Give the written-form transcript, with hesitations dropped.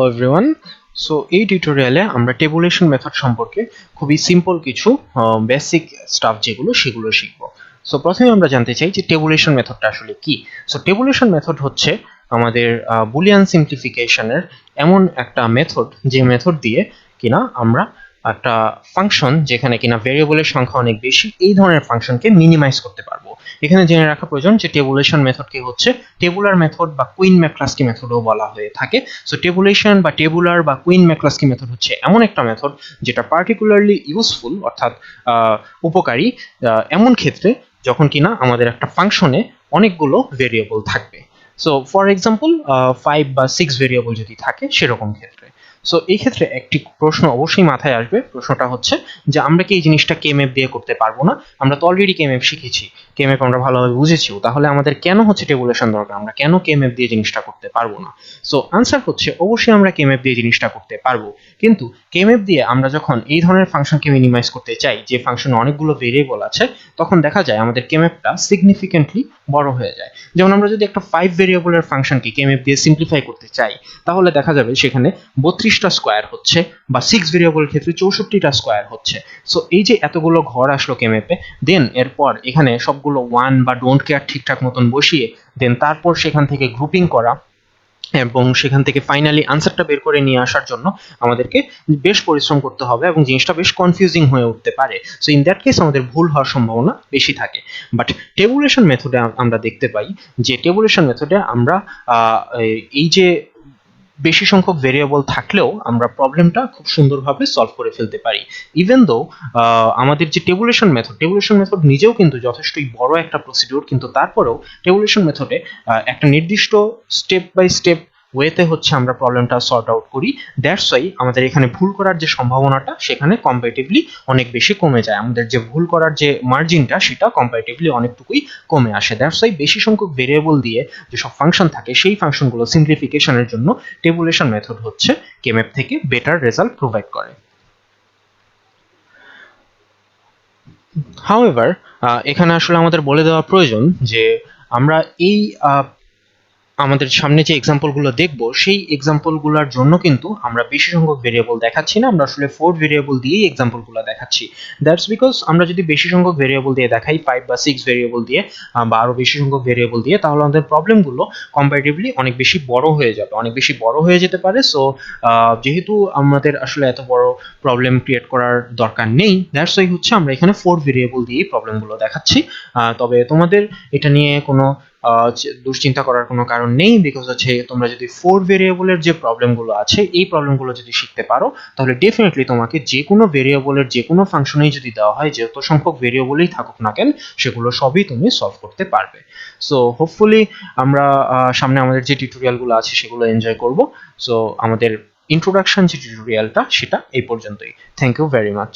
Hello everyone. So এই টিউটোরিয়ালে আমরা টেবুলেশন মেথড সম্পর্কে খুবই সিম্পল কিছু বেসিক স্টাফ সেগুলো শিখব। সো প্রথমে আমরা জানতে চাই যে টেবুলেশন মেথডটা আসলে কি। সো টেবুলেশন মেথড হচ্ছে আমাদের বুলিয়ান সিম্পলিফিকেশনের এমন একটা মেথড যে মেথড দিয়ে কিনা আমরা একটা ফাংশন যেখানে কিনা ভেরিয়েবলের সংখ্যা অনেক বেশি এই ধরনের ফাংশনকে মিনিমাইজ করতে পারবো। এখানে জেনে রাখা প্রয়োজন যে টেবুলেশন মেথডকে হচ্ছে টেবুলার মেথড বা কুইন-ম্যাকক্লাস্কি মেথডও বলা হয়ে থাকে। সো টেবুলেশন বা টেবুলার বা কুইন-ম্যাকক্লাস্কি মেথড হচ্ছে এমন একটা মেথড যেটা পার্টিকুলারলি ইউজফুল অর্থাৎ উপকারী এমন ক্ষেত্রে যখন কিনা আমাদের একটা ফাংশনে অনেকগুলো ভেরিয়েবল থাকবে। সো ফর এক্সাম্পল 5 বা 6 ভেরিয়েবল যদি থাকে সেরকম ক্ষেত্রে। সো এই ক্ষেত্রে একটি প্রশ্ন অবশ্যই মাথায় আসবে, প্রশ্নটা হচ্ছে যে আমরা কি এই জিনিসটা কে ম্যাপ দিয়ে করতে পারবো না? আমরা তো অলরেডি কে ম্যাপ শিখেছি, কে ম্যাপ আমরা ভালোভাবে বুঝেছিও, তাহলে আমাদের কেন হচ্ছে টেবুলেশন দরকার? আমরা কেন কে ম্যাপ দিয়ে জিনিসটা করতে পারবো না? সো আনসার হচ্ছে অবশ্যই আমরা কে ম্যাপ দিয়ে জিনিসটা করতে পারবো, কিন্তু কে ম্যাপ দিয়ে আমরা যখন এই ধরনের ফাংশনকে মিনিমাইজ করতে চাই, যে ফাংশনে অনেকগুলো ভেরিয়েবল আছে, তখন দেখা যায় আমাদের কে ম্যাপটা সিগনিফিকেন্টলি বড় হয়ে যায়। যেমন আমরা যদি একটা 5 ভেরিয়েবলের ফাংশনকে কে ম্যাপ দিয়ে সিম্পলিফাই করতে চাই, তাহলে দেখা যাবে সেখানে 32টা স্কোয়ার হচ্ছে, বা 6 ভেরিয়েবলের ক্ষেত্রে 64টা স্কোয়ার হচ্ছে। সো এই যে এতগুলো ঘর আসলো কে ম্যাপে, দেন এরপর এখানে সবগুলো ওয়ান বা ডোন্ট কেয়ার ঠিকঠাক মতন বসিয়ে দেন তারপর সেখান থেকে গ্রুপিং করা এবং সেখান থেকে ফাইনালি আনসারটা বের করে নিয়ে আসার জন্য আমাদেরকে বেশ পরিশ্রম করতে হবে এবং জিনিসটা বেশ কনফিউজিং হয়ে উঠতে পারে। সো ইন দ্যাট কেস আমাদের ভুল হওয়ার সম্ভাবনা বেশি থাকে। বাট টেবুলেশন মেথডে আমরা দেখতে পাই যে টেবুলেশন মেথডে আমরা এই যে বেশি সংখ্যক ভেরিয়েবল থাকলেও আমরা প্রবলেমটা খুব সুন্দরভাবে সলভ করে ফেলতে পারি। ইভেন দো আমাদের যে টেবুলেশন মেথড নিজেও কিন্তু যথেষ্টই বড় একটা প্রসিডিউর, কিন্তু তারপরেও টেবুলেশন মেথডে একটা নির্দিষ্ট স্টেপ বাই স্টেপ ওয়েতে হচ্ছে আমরা প্রবলেমটা সর্ট আউট করি। দ্যাটস ওয়াই আমাদের এখানে ভুল করার যে সম্ভাবনাটা সেখানে কম্পারেটিভলি অনেক বেশি কমে যায়, আমাদের যে ভুল করার যে মার্জিনটা সেটা কম্পারেটিভলি অনেকটুকুই কমে আসে। দ্যাটস ওয়াই বেশি সংখ্যক ভেরিয়েবল দিয়ে যেসব ফাংশন থাকে সেই ফাংশনগুলো সিম্পলিফিকেশনের জন্য টেবুলেশন মেথড হচ্ছে কেম্যাপ থেকে বেটার রেজাল্ট প্রোভাইড করে। হাউএভার এখানে আসলে আমাদের বলে দেওয়া প্রয়োজন যে আমরা এই আমাদের সামনে যে এক্সাম্পলগুলো দেখবো সেই এক্সাম্পলগুলোর জন্য কিন্তু আমরা বেশি সংখ্যক ভেরিয়েবল দেখাচ্ছি না, আমরা আসলে 4 ভেরিয়েবল দিয়েই এক্সাম্পলগুলো দেখাচ্ছি। দ্যাটস বিকজ আমরা যদি বেশি সংখ্যক ভেরিয়েবল দিয়ে দেখাই, 5 বা 6 ভেরিয়েবল দিয়ে বা আরো বেশি সংখ্যক ভেরিয়েবল দিয়ে, তাহলে আমাদের প্রবলেমগুলো কম্পারেটিভলি অনেক বেশি বড় হয়ে যাবে, অনেক বেশি বড় হয়ে যেতে পারে। সো যেহেতু আমাদের আসলে এত বড় প্রবলেম ক্রিয়েট করার দরকার নেই, দ্যাটস ওয়াই হচ্ছে আমরা এখানে 4 ভেরিয়েবল দিয়েই প্রবলেমগুলো দেখাচ্ছি। তবে তোমাদের এটা নিয়ে কোনো দুশ্চিন্তা করার কোনো কারণ নেই, বিকজ হচ্ছে তোমরা যদি 4 ভেরিয়েবলের যে প্রবলেমগুলো আছে এই প্রবলেমগুলো যদি শিখতে পারো, তাহলে ডেফিনেটলি তোমাকে যে কোনো ভেরিয়েবলের যে কোনো ফাংশনেই যদি দেওয়া হয়, যত সংখ্যক ভেরিয়েবলই থাকুক না কেন, সেগুলো সবই তুমি সলভ করতে পারবে। সো হোপফুলি আমরা সামনে আমাদের যে টিউটোরিয়ালগুলো আছে সেগুলো এনজয় করব। সো আমাদের ইন্ট্রোডাকশন যে টিউটোরিয়ালটা সেটা এই পর্যন্তই। Thank you very much.